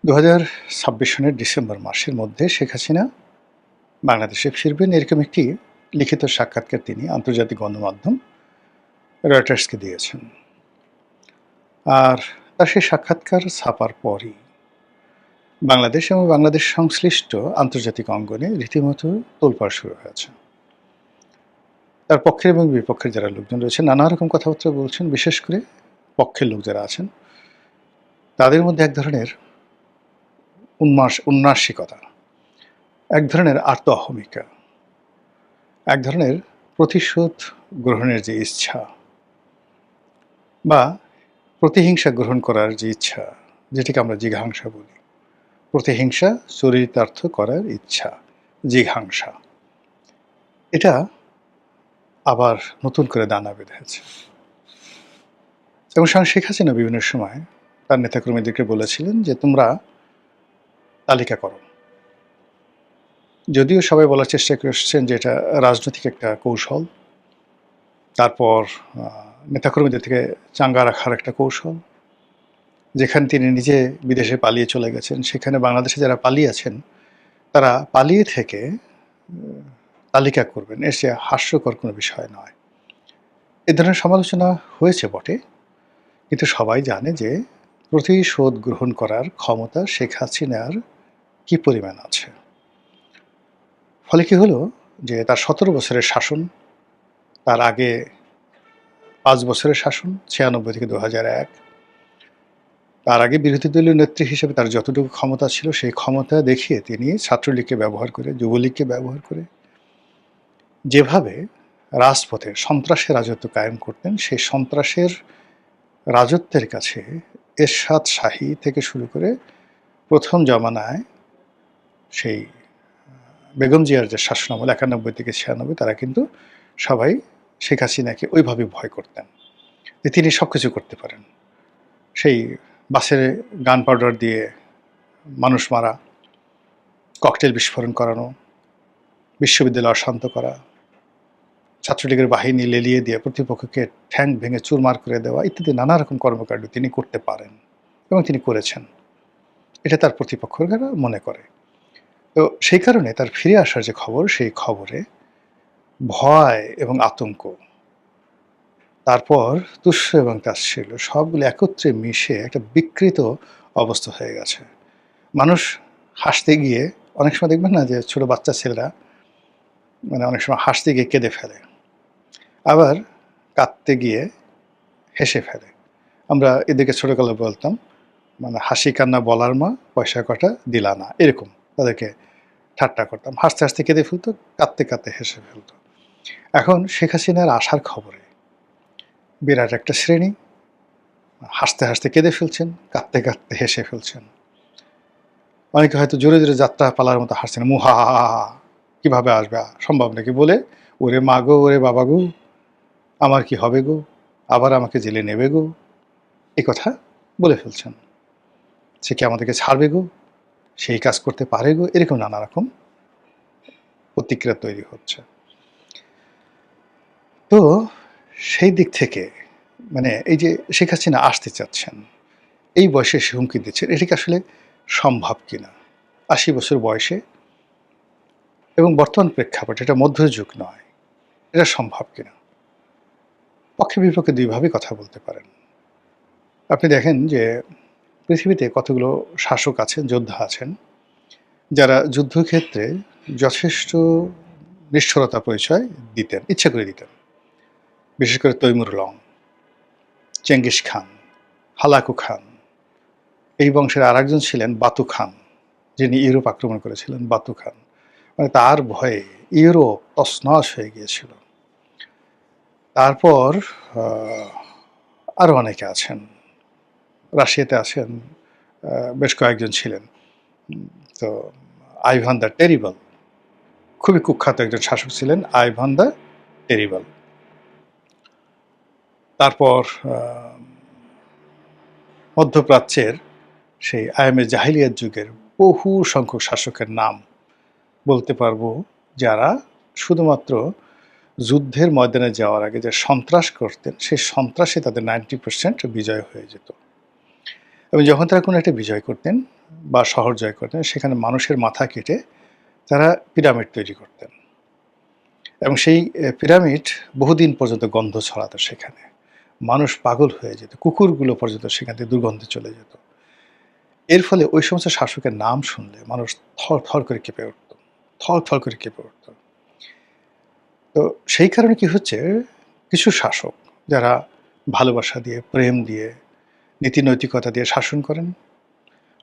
২০২৬ সনের ডিসেম্বর মাসের মধ্যে শেখ হাসিনা বাংলাদেশে ফিরবেন, এরকম একটি লিখিত সাক্ষাৎকার তিনি আন্তর্জাতিক গণমাধ্যম রয়টার্সকে দিয়েছেন। আর তার সেই সাক্ষাৎকার ছাপার পরই বাংলাদেশ এবং বাংলাদেশ সংশ্লিষ্ট আন্তর্জাতিক অঙ্গনে রীতিমতো তোলপাড় শুরু হয়েছে। তার পক্ষের এবং বিপক্ষের যারা লোকজন রয়েছেন নানা রকম কথাবার্তা বলছেন। বিশেষ করে পক্ষের লোক যারা আছেন তাদের মধ্যে এক ধরনের উন্নাসিকতা, এক ধরনের আর্ত অহমিকা, এক ধরনের প্রতিশোধ গ্রহণের যে ইচ্ছা বা প্রতিহিংসা গ্রহণ করার যে ইচ্ছা, যেটিকে আমরা জিঘাংসা বলি, প্রতিহিংসা চরিতার্থ করার ইচ্ছা, জিঘাংসা, এটা আবার নতুন করে দানা বেঁধেছে। এবং শেখ হাসিনা বিভিন্ন সময় তার নেতাকর্মীদেরকে বলেছিলেন যে তোমরা তালিকা করো। যদিও সবাই বলার চেষ্টা করছেন যে এটা রাজনৈতিক একটা কৌশল, তারপর নেতাকর্মীদের থেকে চাঙ্গা রাখার একটা কৌশল, যেখানে তিনি নিজে বিদেশে পালিয়ে চলে গেছেন, সেখানে বাংলাদেশে যারা পালিয়ে আছেন তারা পালিয়ে থেকে তালিকা করবেন, এর চেয়ে হাস্যকর কোনো বিষয় নয়। এ ধরনের সমালোচনা হয়েছে বটে, কিন্তু সবাই জানে যে প্রতিশোধ গ্রহণ করার ক্ষমতা শেখ হাসিনার কী পরিমাণ আছে। ফলে কি হলো যে তার ১৭ বছরের শাসন, তার আগে ৫ বছরের শাসন ৯৬ থেকে ২০০১, তার আগে বিরোধী দলীয় নেত্রী হিসেবে তার যতটুকু ক্ষমতা ছিল সেই ক্ষমতা দেখিয়ে তিনি ছাত্রলীগকে ব্যবহার করে, যুবলীগকে ব্যবহার করে যেভাবে রাজপথে সন্ত্রাসের রাজত্ব কায়েম করতেন, সেই সন্ত্রাসের রাজত্বের কাছে এরশাদ শাহী থেকে শুরু করে প্রথম জমানায় সেই বেগম জিয়ার যে শাসনামল ৯১ থেকে ৯৬, তারা কিন্তু সবাই শেখ হাসিনাকে ওইভাবে ভয় করতেন যে তিনি সব কিছু করতে পারেন। সেই বাসে গান পাউডার দিয়ে মানুষ মারা, ককটেল বিস্ফোরণ করানো, বিশ্ববিদ্যালয় অশান্ত করা, ছাত্রলীগের বাহিনী লেলিয়ে দিয়ে প্রতিপক্ষকে ঠ্যাং ভেঙে চুরমার করে দেওয়া ইত্যাদি নানা রকম কর্মকাণ্ড তিনি করতে পারেন এবং তিনি করেছেন। এটা তার প্রতিপক্ষরা মনে করে। তো সেই কারণে তার ফিরে আসার যে খবর, সেই খবরে ভয় এবং আতঙ্ক, তারপর তুষ্য এবং তাচ্ছিল্য সবগুলো একত্রে মিশে একটা বিকৃত অবস্থা হয়ে গেছে। মানুষ হাসতে গিয়ে অনেক সময় দেখবেন না যে ছোট বাচ্চা ছেলেরা মানে অনেক সময় হাসতে গিয়ে কেঁদে ফেলে, আবার কাঁদতে গিয়ে হেসে ফেলে। আমরা এদেরকে ছোটকালে বলতাম মানে হাসি কান্না বলার মা, পয়সা কটা দিলা না, এরকম তাদেরকে ঠাট্টা করতাম। হাসতে হাসতে কেঁদে ফেলতো, কাঁদতে কাঁদতে হেসে ফেলতো। এখন শেখ হাসিনার আসার খবরে বিরাট একটা শ্রেণী হাসতে হাসতে কেঁদে ফেলছেন, কাঁদতে কাঁদতে হেসে ফেলছেন। অনেকে হয়তো জোরে জোরে যাত্রা পালার মতো হাসছেন, মুহা কিভাবে আসবে, সম্ভব নাকি বলে, ওরে মা গো, ওরে বাবা গো, আমার কি হবে গো, আবার আমাকে জেলে নেবে গো, এই কথা বলে ফেলছেন। সে কি আমাদেরকে ছাড়বে গো, সেই কাজ করতে পারে গো, এরকম নানা রকম প্রতিক্রিয়া তৈরি হচ্ছে। তো সেই দিক থেকে মানে এই যে শেখ হাসিনা আসতে চাচ্ছেন, এই বয়সে সে হুমকি দিচ্ছেন, এটি কি আসলে সম্ভব কিনা? ৮০ বছর বয়সে এবং বর্তমান প্রেক্ষাপটে এটা মধ্যযুগ নয়, এটা সম্ভব কিনা? পক্ষে বিপক্ষে দুইভাবেই কথা বলতে পারেন। আপনি দেখেন যে পৃথিবীতে কতগুলো শাসক আছেন, যোদ্ধা আছেন, যারা যুদ্ধক্ষেত্রে যথেষ্ট নিষ্ঠুরতা পরিচয় দিতেন, ইচ্ছা করে দিতেন। বিশেষ করে Timur Lang, Genghis Khan, Hulagu Khan, এই বংশের আরেকজন ছিলেন বাতু খান, যিনি ইউরোপ আক্রমণ করেছিলেন, বাতু খান। মানে তার ভয়ে ইউরোপ তছনছ হয়ে গিয়েছিল। তারপর আরও অনেকে আছেন, রাশিয়াতে আছেন, বেশ কয়েকজন ছিলেন। তো আইভান দ্য টেরিবল, খুবই কুখ্যাত একজন শাসক ছিলেন আইভান দ্য টেরিবল। তারপর মধ্যপ্রাচ্যের সেই আয়ামে জাহিলিয়াত যুগের বহু সংখ্যক শাসকের নাম বলতে পারবো, যারা শুধুমাত্র যুদ্ধের ময়দানে যাওয়ার আগে যে সন্ত্রাস করতেন, সেই সন্ত্রাসে তাদের 90% বিজয় হয়ে যেত। এবং যখন তারা কোনো একটা বিজয় করতেন, বা শহর জয় করতেন, সেখানে মানুষের মাথা কেটে তারা পিরামিড তৈরি করতেন এবং সেই পিরামিড বহুদিন পর্যন্ত গন্ধ ছড়াতো সেখানে। মানুষ পাগল হয়ে যেত। কুকুরগুলো পর্যন্ত সেখান থেকে দুর্গন্ধে চলে যেত। এর ফলে ওই সমস্ত শাসকের নাম শুনলে মানুষ থর করে কেঁপে উঠত। থর করে কেঁপে উঠত। তো সেই কারণে কি হচ্ছে, কিছু শাসক যারা ভালোবাসা দিয়ে, প্রেম দিয়ে, নীতি নৈতিকতা দিয়ে শাসন করেন,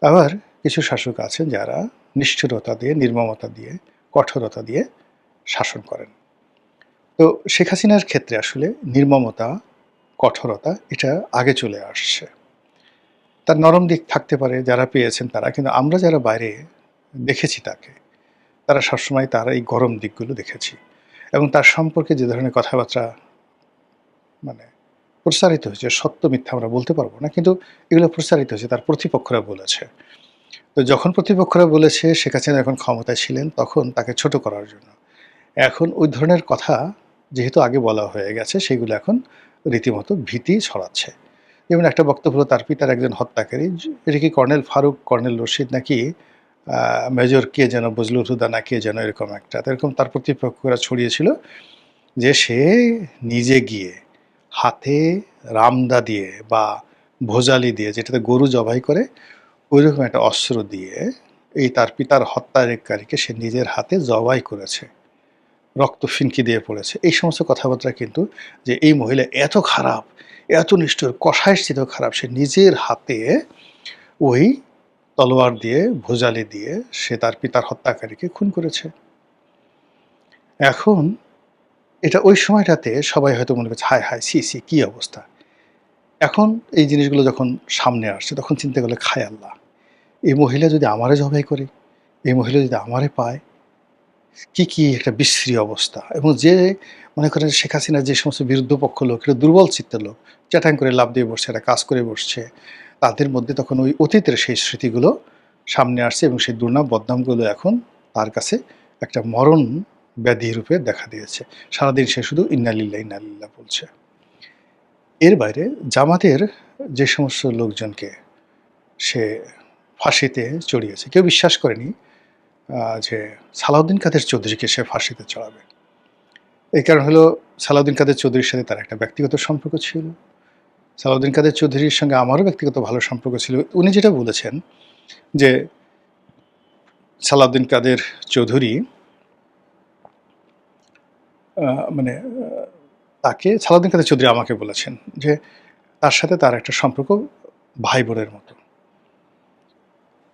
আবার কিছু শাসক আছেন যারা নিষ্ঠুরতা দিয়ে, নির্মমতা দিয়ে, কঠোরতা দিয়ে শাসন করেন। তো শেখ হাসিনার ক্ষেত্রে আসলে নির্মমতা, কঠোরতা এটা আগে চলে আসছে। তার নরম দিক থাকতে পারে যারা পেয়েছেন তারা, কিন্তু আমরা যারা বাইরে দেখেছি তাকে, তারা সবসময় তার এই গরম দিকগুলো দেখেছি এবং তার সম্পর্কে যে ধরনের কথাবার্তা মানে প্রচারিত হয়েছে, সত্য মিথ্যা আমরা বলতে পারবো না, কিন্তু এগুলো প্রচারিত হয়েছে, তার প্রতিপক্ষরা বলেছে। তো যখন প্রতিপক্ষরা বলেছে শেখ হাসিনা যখন ক্ষমতায় ছিলেন তখন তাকে ছোট করার জন্য, এখন ওই ধরনের কথা যেহেতু আগে বলা হয়ে গেছে সেগুলো এখন রীতিমতো ভীতি ছড়াচ্ছে। যেমন একটা বক্তব্য হলো তার পিতার একজন হত্যাকারী, এটা কি কর্নেল ফারুক, কর্নেল রশিদ নাকি মেজর কে যেন, বজলুল হুদা না কে যেন, এরকম একটা, এরকম তার প্রতিপক্ষরা ছড়িয়েছিল যে সে নিজে গিয়ে হাতে রামদা দিয়ে বা ভোজালি দিয়ে, যেটাতে গরু জবাই করে, ওইরকম একটা অস্ত্র দিয়ে এই তার পিতার হত্যাকারীকে সে নিজের হাতে জবাই করেছে, রক্ত ফিনকি দিয়ে পড়েছে। এই সমস্ত কথাবার্তা কিন্তু, যে এই মহিলা এত খারাপ, এত নিষ্ঠুর, কষায়স্থিত খারাপ, সে নিজের হাতে ওই তলোয়ার দিয়ে, ভোজালি দিয়ে সে তার পিতার হত্যাকারীকে খুন করেছে। এখন এটা ওই সময়টাতে সবাই হয়তো মনে করছে হায় হায়, সি কী অবস্থা। এখন এই জিনিসগুলো যখন সামনে আসছে তখন চিন্তা করলে খায় আল্লাহ, এই মহিলা যদি আমারে জবাই করে, এই মহিলা যদি আমারে পায়, কি একটা বিশ্রী অবস্থা। এবং যে মনে করেন শেখ হাসিনার যে সমস্ত বিরুদ্ধ পক্ষ লোক, এটা দুর্বল চিত্তের লোক, চ্যাটাং করে লাফ দিয়ে বসছে, একটা কাজ করে বসছে, তাদের মধ্যে তখন ওই অতীতের সেই স্মৃতিগুলো সামনে আসছে এবং সেই দুর্নাম বদনামগুলো এখন তার কাছে একটা মরণ ব্যাধি রূপে দেখা দিয়েছে। সারাদিন সে শুধু ইন্নালিল্লাহ ইন্নালিল্লাহ বলছে। এর বাইরে জামাতের যে সমস্ত লোকজনকে সে ফাঁসিতে চড়িয়েছে, কেউ বিশ্বাস করেনি যে সালাউদ্দিন কাদের চৌধুরীকে সে ফাঁসিতে চড়াবে। এই কারণ হলো, সালাউদ্দিন কাদের চৌধুরীর সাথে তার একটা ব্যক্তিগত সম্পর্ক ছিল। সালাউদ্দিন কাদের চৌধুরীর সঙ্গে আমারও ব্যক্তিগত ভালো সম্পর্ক ছিল। উনি যেটা বলেছেন যে সালাউদ্দিন কাদের চৌধুরী মানে তাকে, সালাউদ্দিন কাদের চৌধুরী আমাকে বলেছেন যে তার সাথে তার একটা সম্পর্ক ভাই বোনের মতো।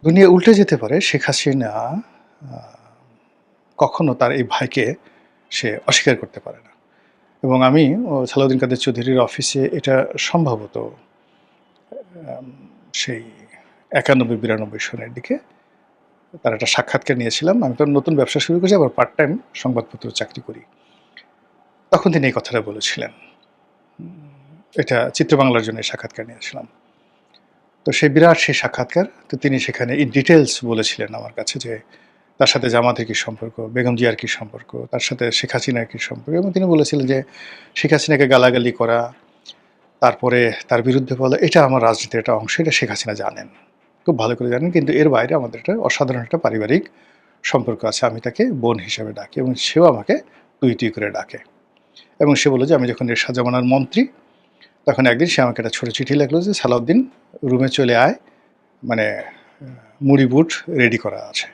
দুনিয়া উল্টে যেতে পারে, শেখ হাসিনা কখনো তার এই ভাইকে সে অস্বীকার করতে পারে না। এবং আমি সালাউদ্দিন কাদের চৌধুরীর অফিসে এটা সম্ভবত সেই ৯১-৯২ সনের দিকে তার একটা সাক্ষাৎকার নিয়েছিলাম। আমি তো নতুন ব্যবসা শুরু করেছি, আবার পার্ট টাইম সংবাদপত্র চাকরি করি। তখন তিনি এই কথাটা বলেছিলেন। এটা চিত্রবাংলার জন্য সাক্ষাৎকার নিয়েছিলাম। তো সেই বিরাট সেই সাক্ষাৎকার, তো তিনি সেখানে ইন ডিটেলস বলেছিলেন আমার কাছে যে তার সাথে জামাতের কী সম্পর্ক, বেগম জিয়ার কী সম্পর্ক, তার সাথে শেখ হাসিনার কী সম্পর্ক। এবং তিনি বলেছিলেন যে শেখ হাসিনাকে গালাগালি করা, তারপরে তার বিরুদ্ধে বলা, এটা আমার রাজনীতির একটা অংশ, এটা শেখ হাসিনা জানেন, খুব ভালো করে জানেন। কিন্তু এর বাইরে আমাদের একটা অসাধারণ একটা পারিবারিক সম্পর্ক আছে। আমি তাকে বোন হিসেবে ডাকি এবং সেও আমাকে তুই তুই করে ডাকে। এবং সে বলল যে আমি যখন এরশাদ জামানার মন্ত্রী, তখন একদিন সে আমাকে একটা ছোটো চিঠি লিখলো যে সালাউদ্দিন রুমে চলে আয়, মানে মুড়ি বুট রেডি করা আছে।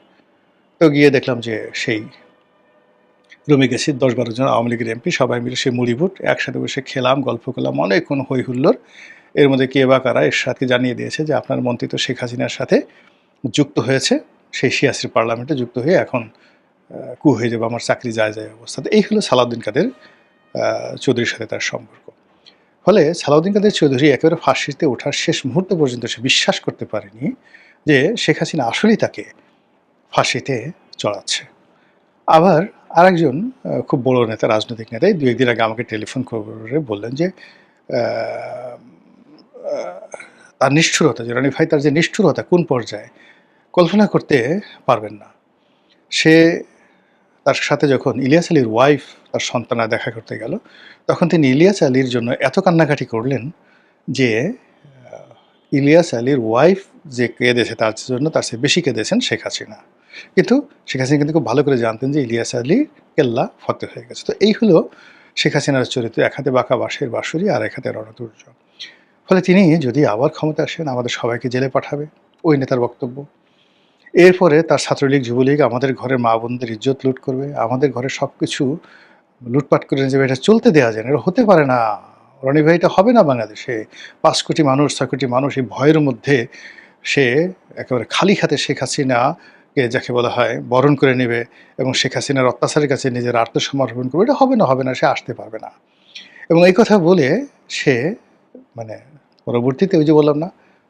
তো গিয়ে দেখলাম যে সেই রুমে গেছি, ১০-১২ জন আওয়ামী লীগের এমপি, সবাই মিলে সেই মুড়ি বুট একসাথে বসে খেলাম, গল্প করলাম, অনেকক্ষণ হই হুল্লোড়। এর মধ্যে কে বা কারা এরশাদকে জানিয়ে দিয়েছে যে আপনার মন্ত্রী তো শেখ হাসিনার সাথে যুক্ত হয়েছে, সেই শিয়াসির পার্লামেন্টে যুক্ত হয়ে এখন কু হয়ে যাবে, আমার চাকরি যায় অবস্থা। তো এই হলো সালাউদ্দিন কাদের চৌধুরীর সাথে তার সম্পর্ক। ফলে সালাউদ্দিন কাদের চৌধুরী একেবারে ফাঁসিতে ওঠার শেষ মুহূর্ত পর্যন্ত সে বিশ্বাস করতে পারেনি যে শেখ হাসিনা আসলেই তাকে ফাঁসিতে চড়াচ্ছে। আবার আরেকজন খুব বড় নেতা, রাজনৈতিক নেতা, ২-১ দিন আগে আমাকে টেলিফোন করে বললেন যে তার নিষ্ঠুরতা, যে রনি ভাই তার যে নিষ্ঠুরতা কোন পর্যায়ে কল্পনা করতে পারবেন না। সে তার সাথে যখন ইলিয়াস আলীর ওয়াইফ তার সন্তানা দেখা করতে গেল, তখন তিনি ইলিয়াস আলীর জন্য এত কান্নাকাটি করলেন যে ইলিয়াস আলীর ওয়াইফ যে কেঁদেছে তার জন্য তার চেয়ে বেশি কেঁদেছেন শেখ হাসিনা। কিন্তু শেখ হাসিনা কিন্তু খুব ভালো করে জানতেন যে ইলিয়াস আলী কেল্লা ফতেহ হয়ে গেছে। তো এই হলো শেখ হাসিনার চরিত্র, এক হাতে বাঁকা বাঁশের বাঁশুরি আর এক হাতে রণতুর্য। ফলে তিনি যদি আবার ক্ষমতায় আসেন আমাদের সবাইকে জেলে পাঠাবে, ওই নেতার বক্তব্য। এরপরে তার ছাত্রলীগ, যুবলীগ আমাদের ঘরের মা বোনদের ইজ্জত লুট করবে, আমাদের ঘরের সবকিছু লুটপাট করে নিয়ে যাবে। এটা চলতে দেওয়া যায় না, এটা হতে পারে না। রনি ভাই, এটা হবে না বাংলাদেশে। ৫ কোটি মানুষ, ৬ কোটি মানুষ এই ভয়ের মধ্যে সে একেবারে খালি হাতে শেখ হাসিনাকে যাকে বলা হয় বরণ করে নেবে এবং শেখ হাসিনার অত্যাচারের কাছে নিজের আত্মসমর্পণ করবে। এটা হবে না, হবে না, সে আসতে পারবে না। এবং এই কথা বলে সে মানে পরবর্তীতে ওই যে বললাম না,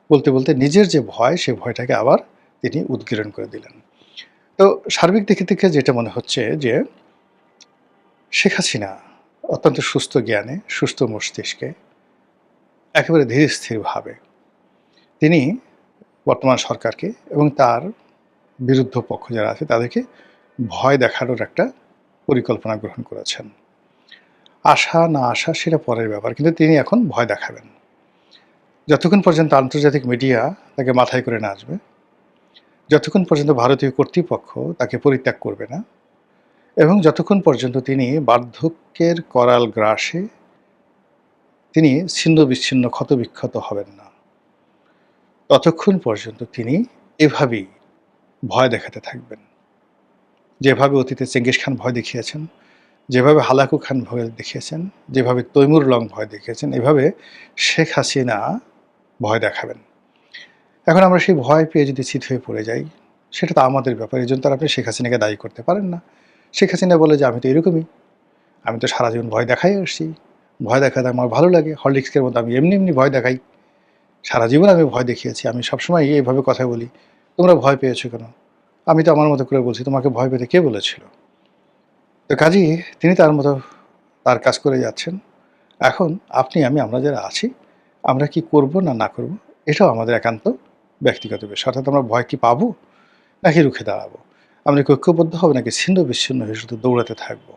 বলতে, বলতে নিজের যে ভয়, সে ভয়টাকে আবার তিনি উদগীরণ করে দিলেন। তো সার্বিক দিকে থেকে যেটা মনে হচ্ছে যে শেখ হাসিনা অত্যন্ত সুস্থ জ্ঞানে, সুস্থ মস্তিষ্কে, একেবারে ধীর স্থিরভাবে তিনি বর্তমান সরকারকে এবং তার বিরুদ্ধ পক্ষ যারা আছে তাদেরকে ভয় দেখানোর একটা পরিকল্পনা গ্রহণ করেছেন। আসা না আসা সেটা পরের ব্যাপার, কিন্তু তিনি এখন ভয় দেখাবেন। যতক্ষণ পর্যন্ত আন্তর্জাতিক মিডিয়া তাকে মাথায় করে না আসবে, যতক্ষণ পর্যন্ত ভারতীয় কর্তৃপক্ষ তাকে পরিত্যাগ করবে না, এবং যতক্ষণ পর্যন্ত তিনি বার্ধক্যের করাল গ্রাসে তিনি ছিন্ন বিচ্ছিন্ন ক্ষতবিক্ষত হবেন না, ততক্ষণ পর্যন্ত তিনি এভাবেই ভয় দেখাতে থাকবেন। যেভাবে অতীতে চেঙ্গিস খান ভয় দেখিয়েছেন, যেভাবে হালাকু খান ভয় দেখিয়েছেন, যেভাবে তৈমুর লং ভয় দেখিয়েছেন, এভাবে শেখ হাসিনা ভয় দেখাবেন। এখন আমরা সেই ভয় পেয়ে যদি চিত হয়ে পড়ে যাই, সেটা তো আমাদের ব্যাপার। এই জন্য তার আপনি শেখ হাসিনাকে দায়ী করতে পারেন না। শেখ হাসিনা বলে যে আমি তো এরকমই, আমি তো সারা জীবন ভয় দেখাই আসছি, ভয় দেখাতে আমার ভালো লাগে, হরলিক্সের মতো আমি এমনি এমনি ভয় দেখাই, সারা জীবন আমি ভয় দেখিয়েছি, আমি সবসময় এইভাবে কথা বলি, তোমরা ভয় পেয়েছো কেন? আমি তো আমার মতো করে বলছি, তোমাকে ভয় পেতে কে বলেছিল? তো কাজেই তিনি তার মতো তার কাজ করে যাচ্ছেন। এখন আপনি আমি আমরা যারা আছি, আমরা কি করব না না করব, এটাও আমাদের একান্ত ব্যক্তিগত বিষয়। অর্থাৎ আমরা ভয় কি পাবো নাকি রুখে দাঁড়াবো? আমরা কি ঐক্যবদ্ধ হব নাকি ছিন্ন বিচ্ছিন্ন হয়ে শুধু দৌড়াতে থাকবো?